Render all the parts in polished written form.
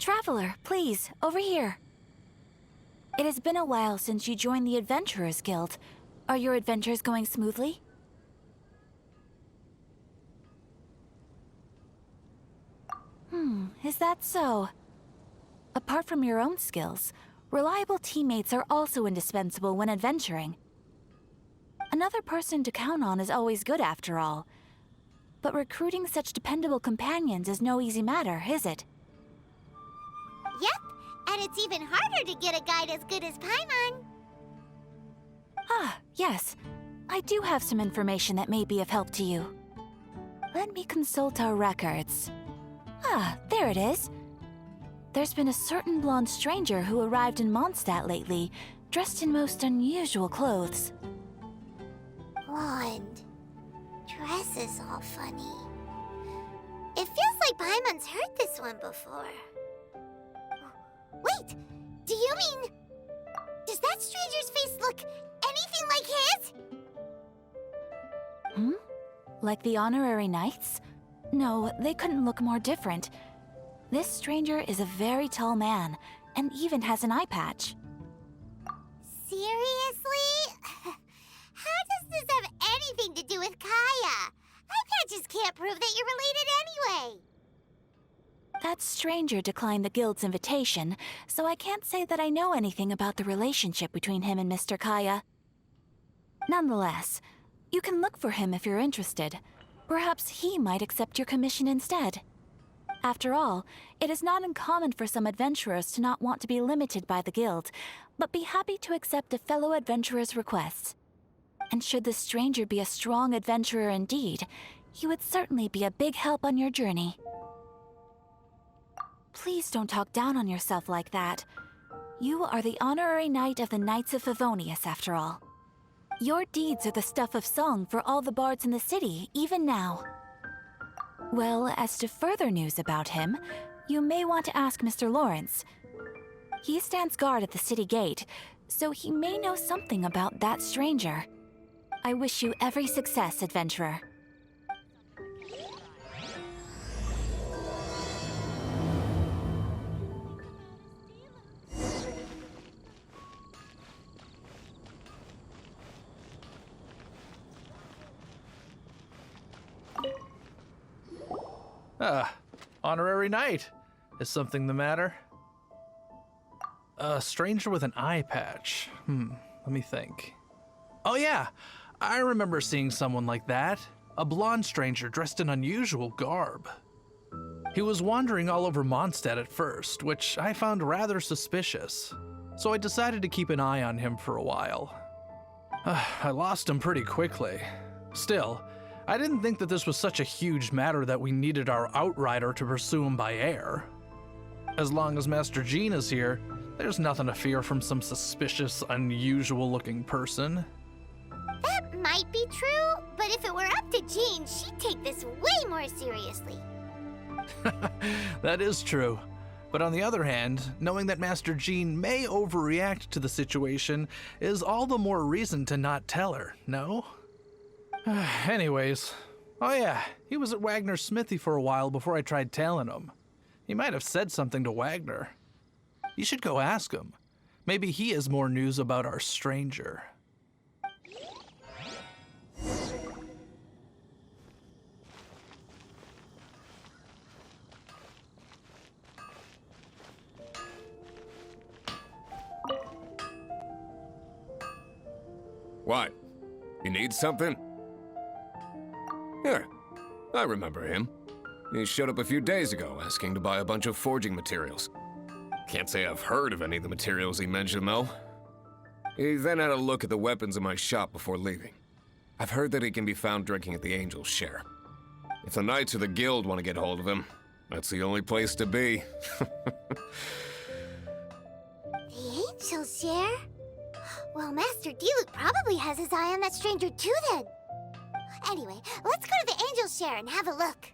Traveler, please, over here. It has been a while since you joined the Adventurers Guild. Are your adventures going smoothly? Is that so? Apart from your own skills, reliable teammates are also indispensable when adventuring. Another person to count on is always good after all. But recruiting such dependable companions is no easy matter, is it? Yep, and it's even harder to get a guide as good as Paimon. Ah, yes. I do have some information that may be of help to you. Let me consult our records. Ah, there it is. There's been a certain blonde stranger who arrived in Mondstadt lately, dressed in most unusual clothes. Blonde. Dress is all funny. It feels like Paimon's heard this one before. Wait! Do you mean... Does that stranger's face look anything like his? Like the honorary knights? No, they couldn't look more different. This stranger is a very tall man, and even has an eye patch. Seriously? How does this have anything to do with Kaya? Eye patches can't prove that you're related anyway. That stranger declined the guild's invitation, so I can't say that I know anything about the relationship between him and Mr. Kaya. Nonetheless, you can look for him if you're interested. Perhaps he might accept your commission instead. After all, it is not uncommon for some adventurers to not want to be limited by the guild, but be happy to accept a fellow adventurer's requests. And should the stranger be a strong adventurer indeed, he would certainly be a big help on your journey. Please don't talk down on yourself like that. You are the honorary knight of the Knights of Favonius, after all. Your deeds are the stuff of song for all the bards in the city, even now. Well, as to further news about him, you may want to ask Mr. Lawrence. He stands guard at the city gate, so he may know something about that stranger. I wish you every success, adventurer. Honorary knight. Is something the matter? A stranger with an eye patch. Let me think. Oh yeah, I remember seeing someone like that. A blonde stranger dressed in unusual garb. He was wandering all over Mondstadt at first, which I found rather suspicious. So I decided to keep an eye on him for a while. I lost him pretty quickly. Still, I didn't think that this was such a huge matter that we needed our outrider to pursue him by air. As long as Master Jean is here, there's nothing to fear from some suspicious, unusual-looking person. That might be true, but if it were up to Jean, she'd take this way more seriously. That is true. But on the other hand, knowing that Master Jean may overreact to the situation is all the more reason to not tell her, no? Anyways, oh yeah, he was at Wagner's smithy for a while before I tried tailing him. He might have said something to Wagner. You should go ask him. Maybe he has more news about our stranger. What? You need something? Here, I remember him. He showed up a few days ago asking to buy a bunch of forging materials. Can't say I've heard of any of the materials he mentioned, though. He then had a look at the weapons in my shop before leaving. I've heard that he can be found drinking at the Angel's Share. If the Knights of the Guild want to get hold of him, that's the only place to be. The Angel's Share? Well, Master Diluc probably has his eye on that stranger too, then. Anyway, let's go to the Angel's Share and have a look.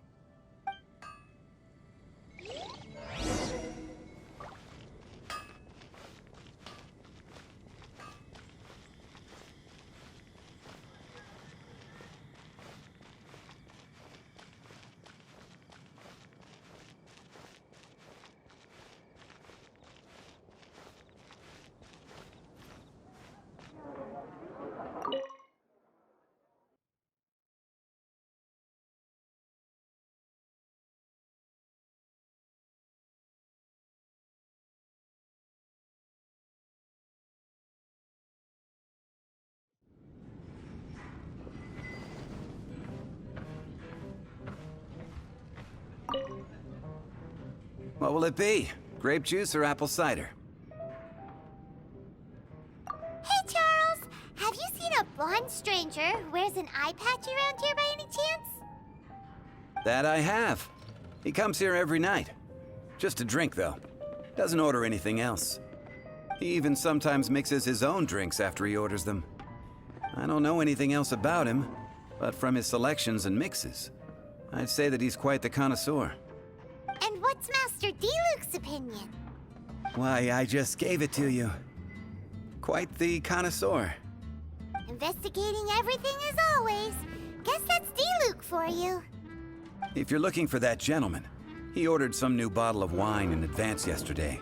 What will it be? Grape juice or apple cider? Hey, Charles! Have you seen a blonde stranger who wears an eye patch around here by any chance? That I have. He comes here every night. Just to drink, though. Doesn't order anything else. He even sometimes mixes his own drinks after he orders them. I don't know anything else about him, but from his selections and mixes, I'd say that he's quite the connoisseur. And what's Master D-Luke's opinion? Why, I just gave it to you. Quite the connoisseur. Investigating everything as always. Guess that's D-Luke for you. If you're looking for that gentleman, he ordered some new bottle of wine in advance yesterday.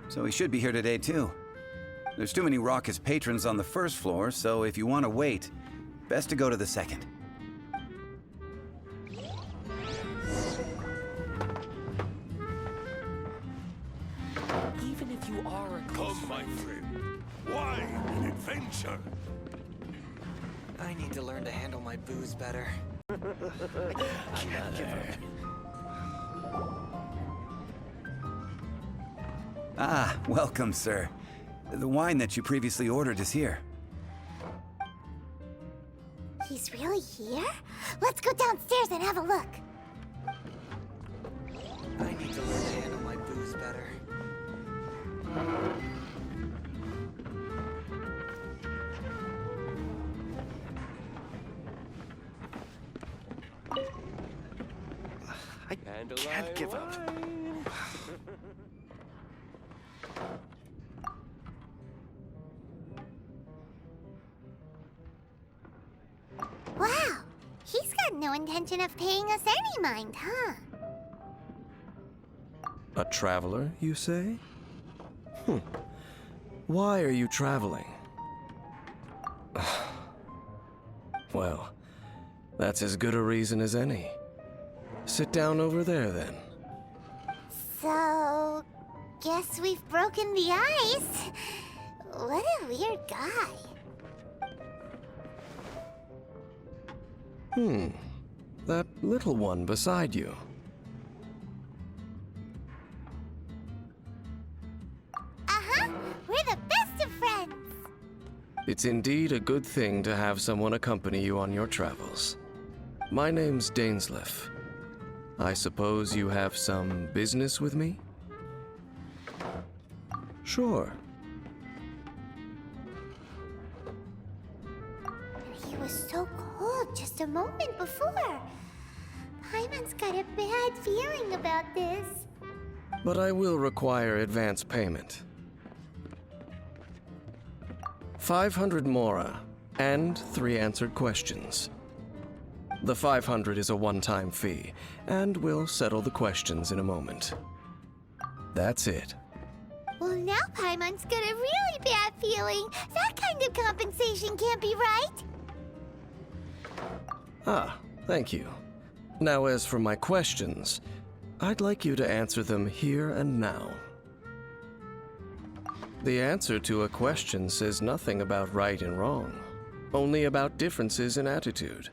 So he should be here today, too. There's too many raucous patrons on the first floor, so if you want to wait, best to go to the second. Even if you are a Come, my friend. Wine and adventure. I need to learn to handle my booze better. Ah, welcome, sir. The wine that you previously ordered is here. He's really here? Let's go downstairs and have a look. I need to learn to handle my booze better. I can't give up. Wow, he's got no intention of paying us any mind, huh? A traveler, you say? Why are you traveling? Well, that's as good a reason as any. Sit down over there, then. So, guess we've broken the ice. What a weird guy. That little one beside you. Uh-huh, we're the best of friends. It's indeed a good thing to have someone accompany you on your travels. My name's Dainsleif. I suppose you have some business with me? Sure. He was so cold just a moment before. Paimon's got a bad feeling about this. But I will require advance payment. 500 mora, and 3 answered questions. The 500 is a one-time fee, and we'll settle the questions in a moment. That's it. Well, now Paimon's got a really bad feeling. That kind of compensation can't be right. Ah, thank you. Now, as for my questions, I'd like you to answer them here and now. The answer to a question says nothing about right and wrong, only about differences in attitude.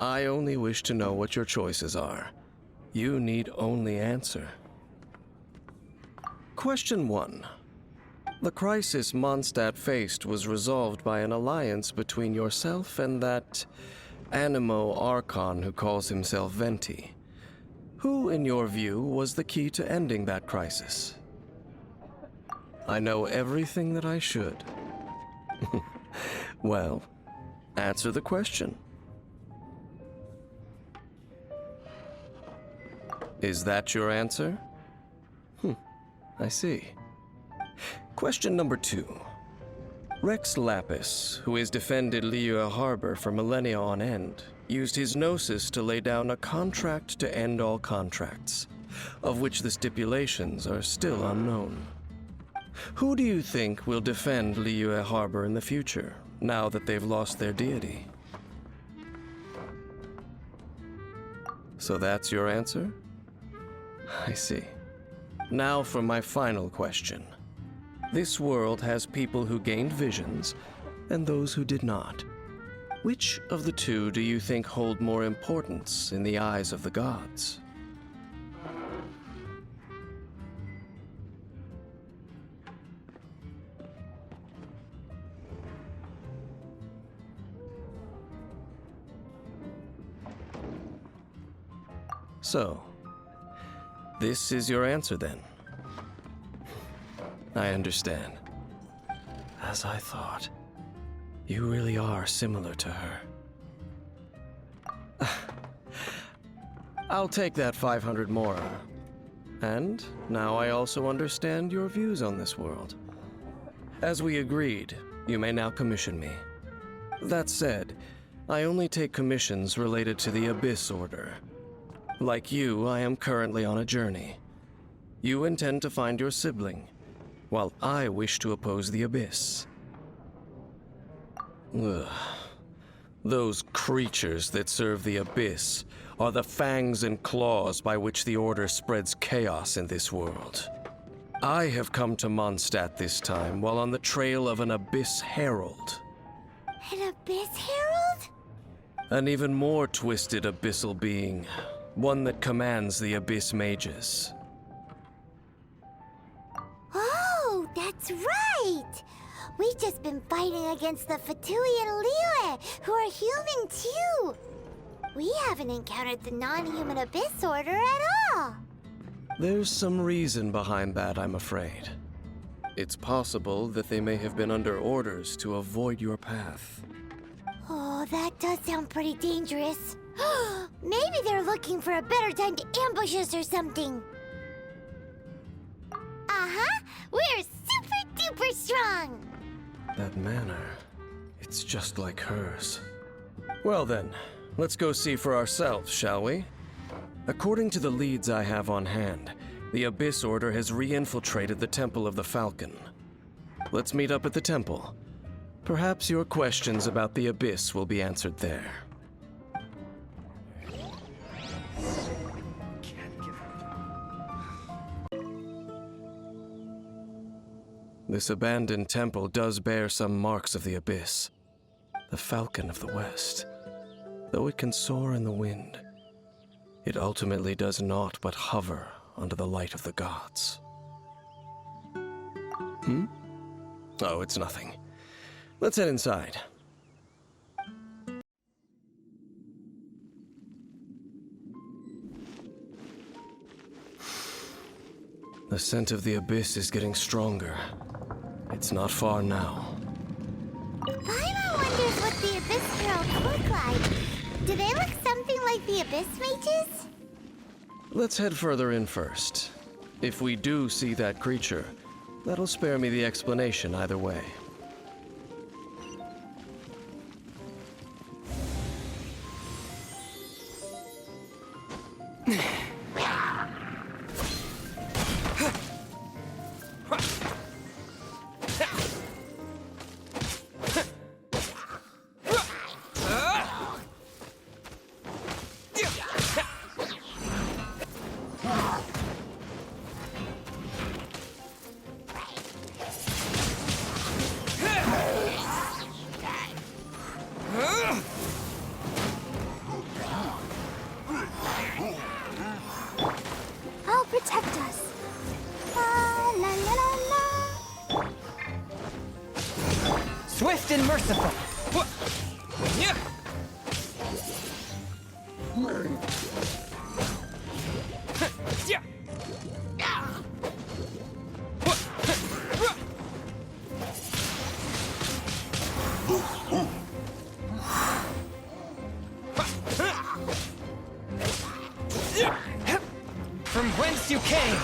I only wish to know what your choices are. You need only answer. Question 1. The crisis Mondstadt faced was resolved by an alliance between yourself and that Animo Archon who calls himself Venti. Who, in your view, was the key to ending that crisis? I know everything that I should. Well, answer the question. Is that your answer? I see. Question number 2. Rex Lapis, who has defended Liyue Harbor for millennia on end, used his gnosis to lay down a contract to end all contracts, of which the stipulations are still unknown. Who do you think will defend Liyue Harbor in the future, now that they've lost their deity? So that's your answer? I see. Now for my final question. This world has people who gained visions, and those who did not. Which of the two do you think hold more importance in the eyes of the gods? So, this is your answer then? I understand. As I thought, you really are similar to her. I'll take that 500 mora. And now I also understand your views on this world. As we agreed, you may now commission me. That said, I only take commissions related to the Abyss Order. Like you, I am currently on a journey. You intend to find your sibling, while I wish to oppose the Abyss. Ugh. Those creatures that serve the Abyss are the fangs and claws by which the Order spreads chaos in this world. I have come to Mondstadt this time while on the trail of an Abyss Herald. An Abyss Herald? An even more twisted abyssal being, one that commands the Abyss Mages. Oh, that's right! We've just been fighting against the Fatui and Liyue, who are human too! We haven't encountered the non-human Abyss Order at all! There's some reason behind that, I'm afraid. It's possible that they may have been under orders to avoid your path. Oh, that does sound pretty dangerous. Maybe they're looking for a better time to ambush us or something. Uh-huh! We're super duper strong! That manner, it's just like hers. Well then, let's go see for ourselves, shall we? According to the leads I have on hand, the Abyss Order has re-infiltrated the Temple of the Falcon. Let's meet up at the temple. Perhaps your questions about the Abyss will be answered there. This abandoned temple does bear some marks of the Abyss. The Falcon of the West. Though it can soar in the wind, it ultimately does naught but hover under the light of the gods. Oh, it's nothing. Let's head inside. The scent of the Abyss is getting stronger. It's not far now. Paimon wonders what the Abyss Heralds look like. Do they look something like the Abyss Mages? Let's head further in first. If we do see that creature, that'll spare me the explanation either way. I'll protect us. La la la la la. Swift and merciful. From whence you came.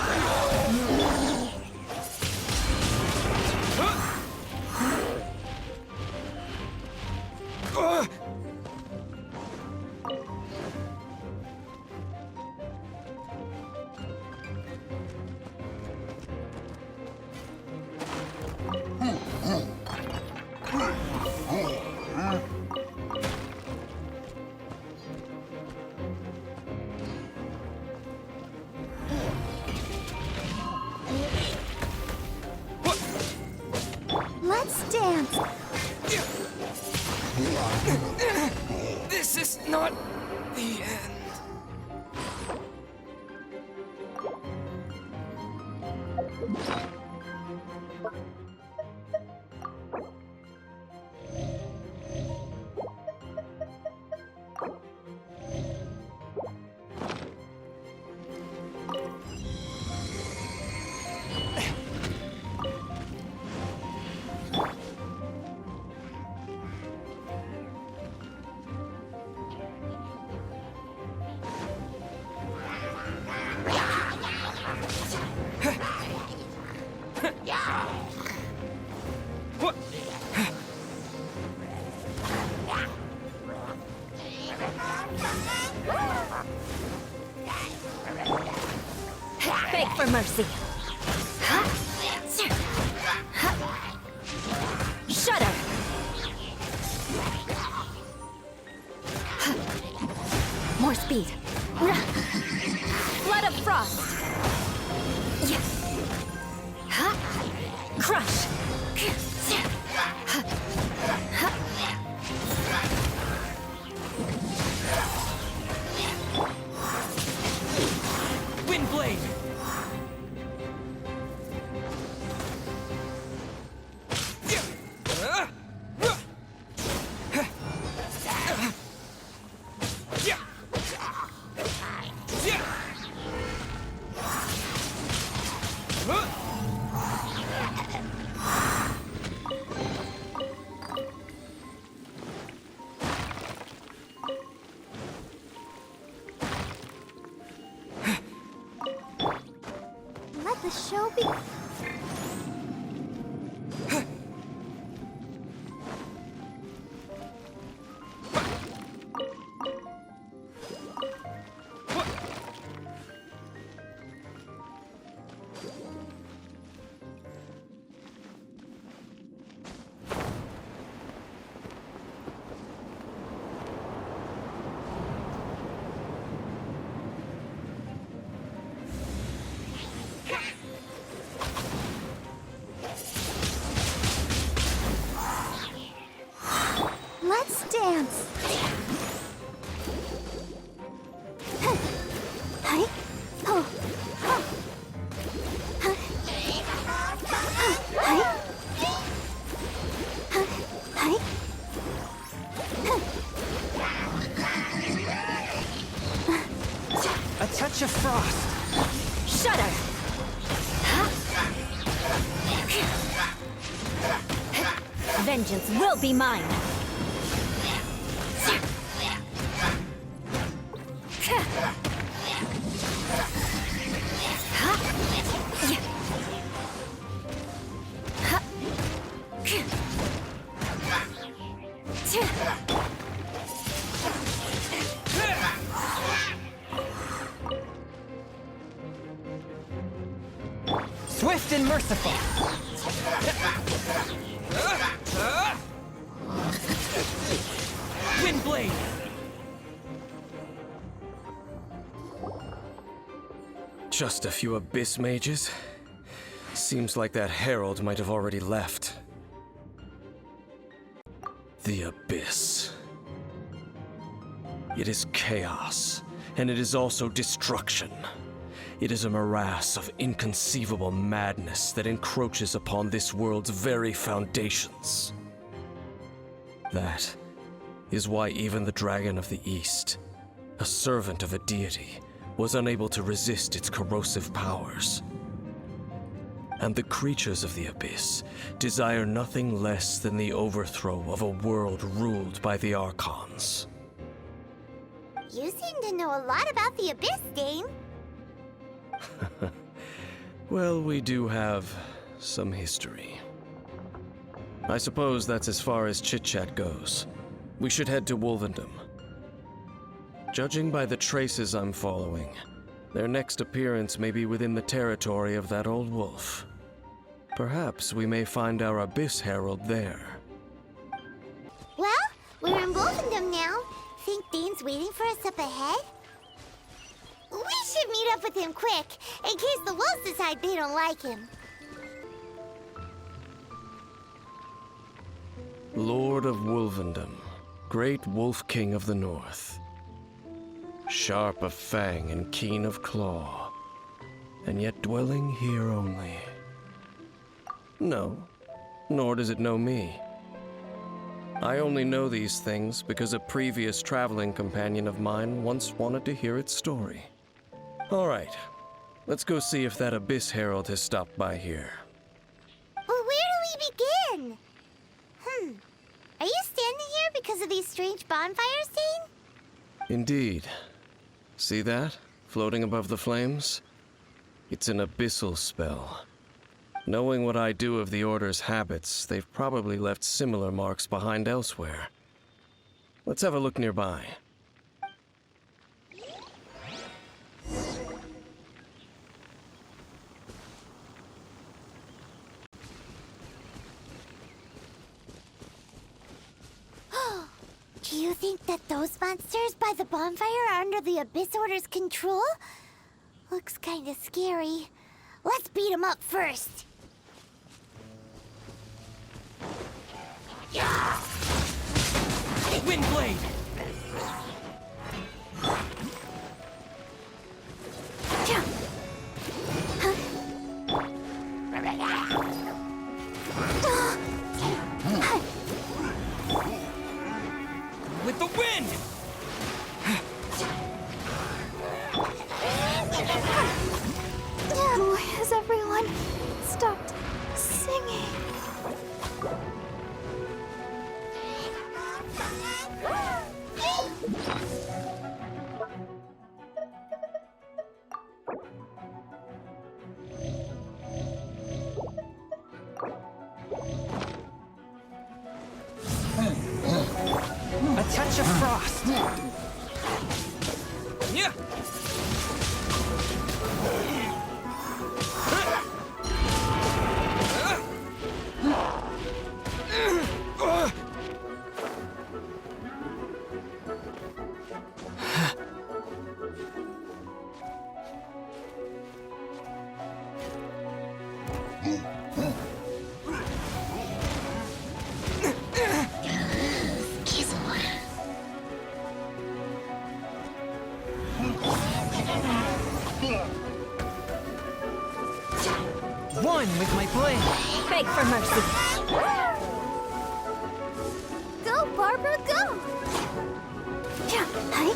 Let's dance. Beg for mercy. Shudder. More speed. Flood of frost. Crush. Windblade! Let the show be. Let's dance. Hi. Oh. Oh. Hi. Hi. Hi. A touch of frost. Shudder. Vengeance will be mine. Swift and merciful. Windblade! Just a few abyss mages? Seems like that herald might have already left. The abyss. It is chaos, and it is also destruction. It is a morass of inconceivable madness that encroaches upon this world's very foundations. That is why even the Dragon of the East, a servant of a deity, was unable to resist its corrosive powers. And the creatures of the Abyss desire nothing less than the overthrow of a world ruled by the Archons. You seem to know a lot about the Abyss, Dane. Well, we do have some history. I suppose that's as far as chit-chat goes. We should head to Wolvendom. Judging by the traces I'm following, their next appearance may be within the territory of that old wolf. Perhaps we may find our Abyss Herald there. Well, we're in Wolfendom now. Think Dane's waiting for us up ahead? We should meet up with him quick, in case the wolves decide they don't like him. Lord of Wolvendom, great Wolf King of the North. Sharp of fang and keen of claw, and yet dwelling here only. No, nor does it know me. I only know these things because a previous traveling companion of mine once wanted to hear its story. All right, let's go see if that Abyss Herald has stopped by here. Well, where do we begin? Are you standing here because of these strange bonfires, Dane? Indeed. See that, floating above the flames? It's an abyssal spell. Knowing what I do of the Order's habits, they've probably left similar marks behind elsewhere. Let's have a look nearby. You think that those monsters by the bonfire are under the Abyss Order's control? Looks kinda scary. Let's beat them up first. Windblade! With the wind! Why has everyone stopped singing? A touch of frost! Yeah! One with my blade! Beg for mercy. Go, Barbara, go! Hi.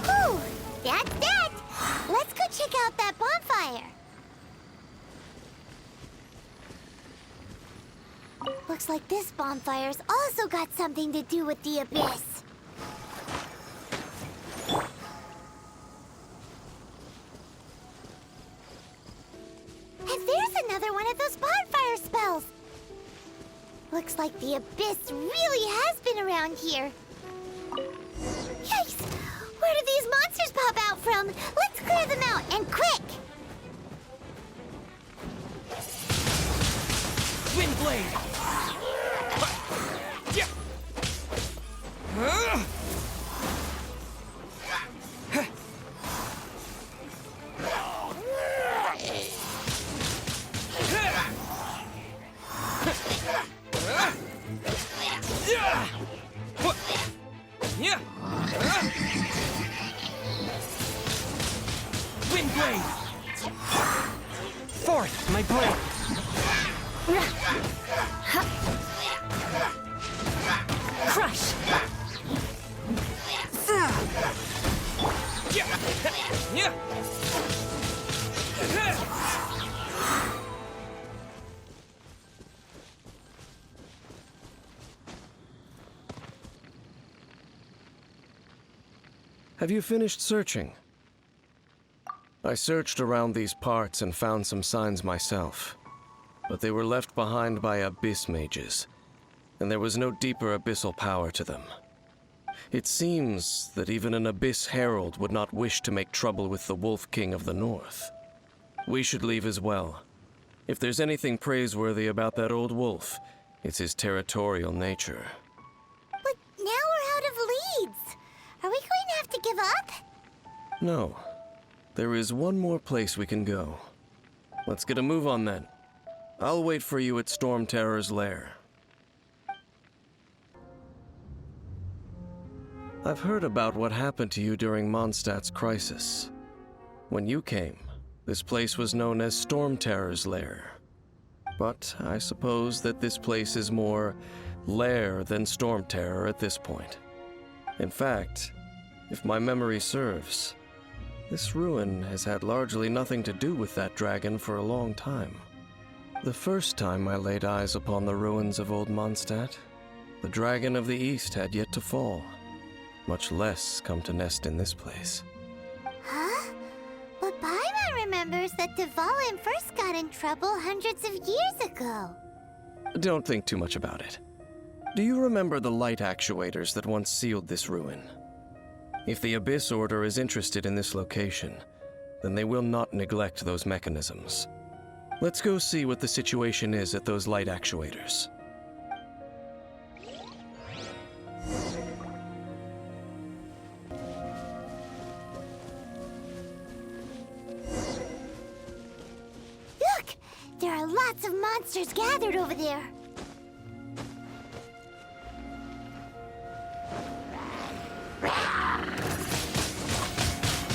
Whew, that's that! Let's go check out that bonfire. Looks like this bonfire's also got something to do with the Abyss. And there's another one of those bonfire spells. Looks like the Abyss really has been around here. Yikes! Where do these monsters pop out from? Let's clear them out, and quick! Windblade! Yeah! Yeah! Windblade! Forth, my blade! Crush! Yeah! Have you finished searching? I searched around these parts and found some signs myself, but they were left behind by abyss mages, and there was no deeper abyssal power to them. It seems that even an abyss herald would not wish to make trouble with the Wolf King of the North. We should leave as well. If there's anything praiseworthy about that old wolf, it's his territorial nature. But now we're out of leads. Are we going to have to give up? No. There is one more place we can go. Let's get a move on then. I'll wait for you at Storm Terror's lair. I've heard about what happened to you during Mondstadt's crisis. When you came, this place was known as Storm Terror's lair. But I suppose that this place is more lair than Storm Terror at this point. In fact, if my memory serves, This ruin has had largely nothing to do with that dragon for a long time. The first time I laid eyes upon the ruins of Old Mondstadt, the dragon of the East had yet to fall, much less come to nest in this place. Huh? But Paimon remembers that Dvalin first got in trouble hundreds of years ago. Don't think too much about it. Do you remember the light actuators that once sealed this ruin? If the Abyss Order is interested in this location, then they will not neglect those mechanisms. Let's go see what the situation is at those light actuators. Look! There are lots of monsters gathered over there.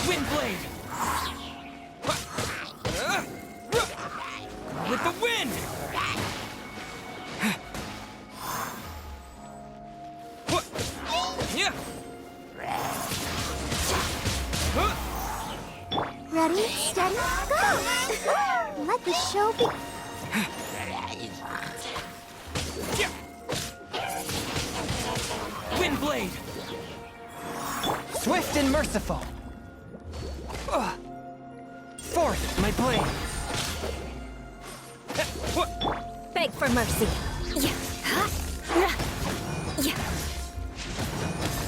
Windblade! With the wind! Yeah! Ready, steady, go! Let the show be... Windblade! Swift and merciful! Forth, my blade! Beg for mercy.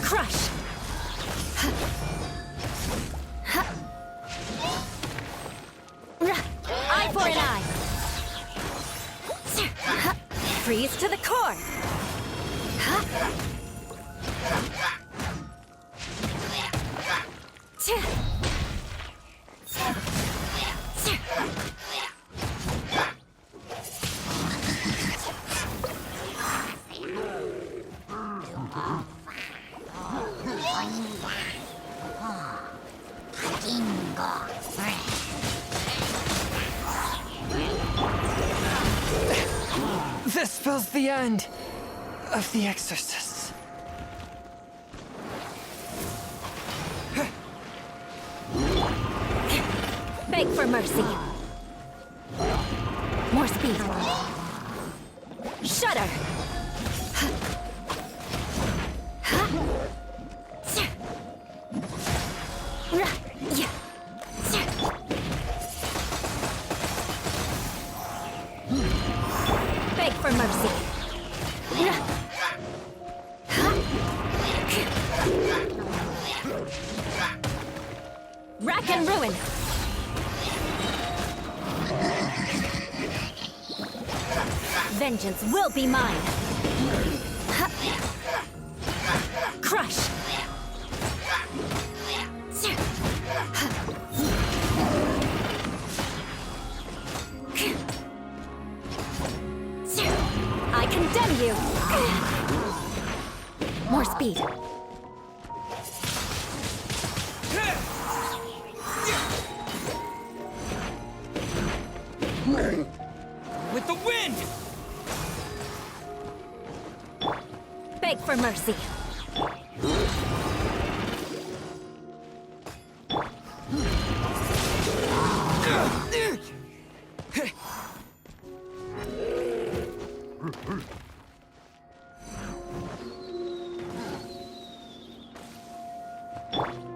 Crush. Eye for an eye. Freeze to the core. This spells the end of the exorcists. Beg for mercy. More speed. Shudder. Beg for mercy. Rack and ruin. Vengeance will be mine. Crush. I condemn you. More speed. With the wind! Beg for mercy.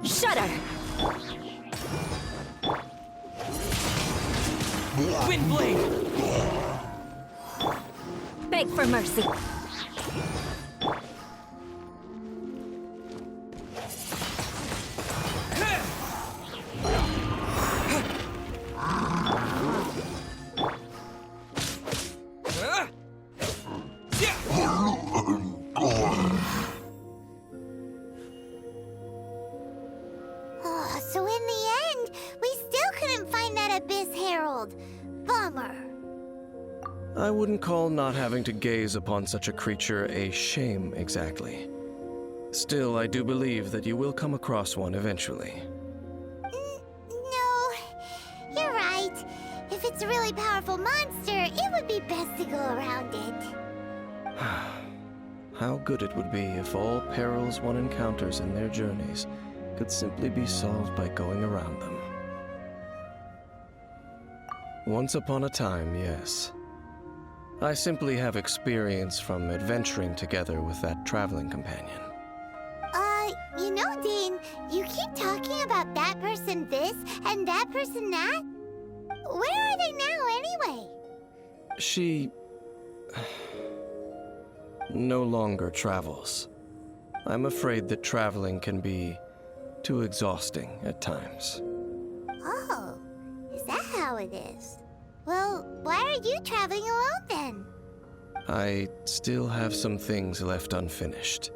Shudder. Windblade! Beg for mercy. Oh, so in the end, we still couldn't find that Abyss Herald. Bummer. I wouldn't call not having to gaze upon such a creature a shame exactly. Still, I do believe that you will come across one eventually. No, you're right. If it's a really powerful monster, it would be best to go around it. How good it would be if all perils one encounters in their journeys could simply be solved by going around them. Once upon a time, yes. I simply have experience from adventuring together with that traveling companion. You know, Dane, you keep talking about that person this and that person that. Where are they now, anyway? She no longer travels. I'm afraid that traveling can be too exhausting at times. Oh, is that how it is? Well, why are you traveling alone then? I still have some things left unfinished.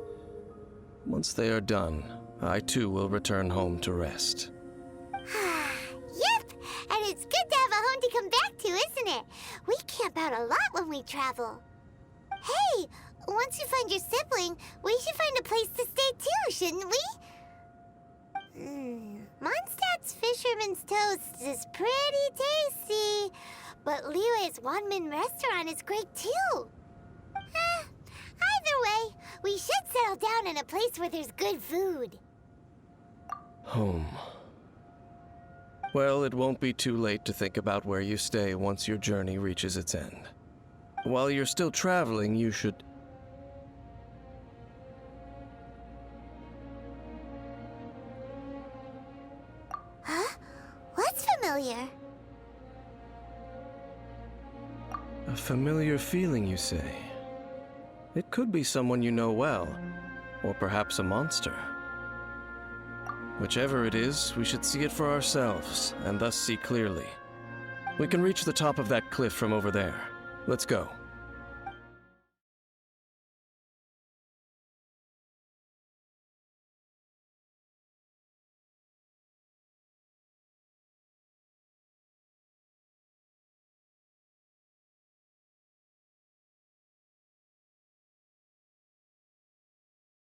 Once they are done, I too will return home to rest. Yep, and it's good to have a home to come back to, isn't it? We camp out a lot when we travel. Hey, once you find your sibling, we should find a place to stay too, shouldn't we? Mondstadt's Fisherman's Toast is pretty tasty, but Liyue's Wanmin restaurant is great too. Either way, we should settle down in a place where there's good food. Home. Well, it won't be too late to think about where you stay once your journey reaches its end. While you're still traveling, you should... Huh? What's familiar? A familiar feeling, you say? It could be someone you know well, or perhaps a monster. Whichever it is, we should see it for ourselves, and thus see clearly. We can reach the top of that cliff from over there. Let's go.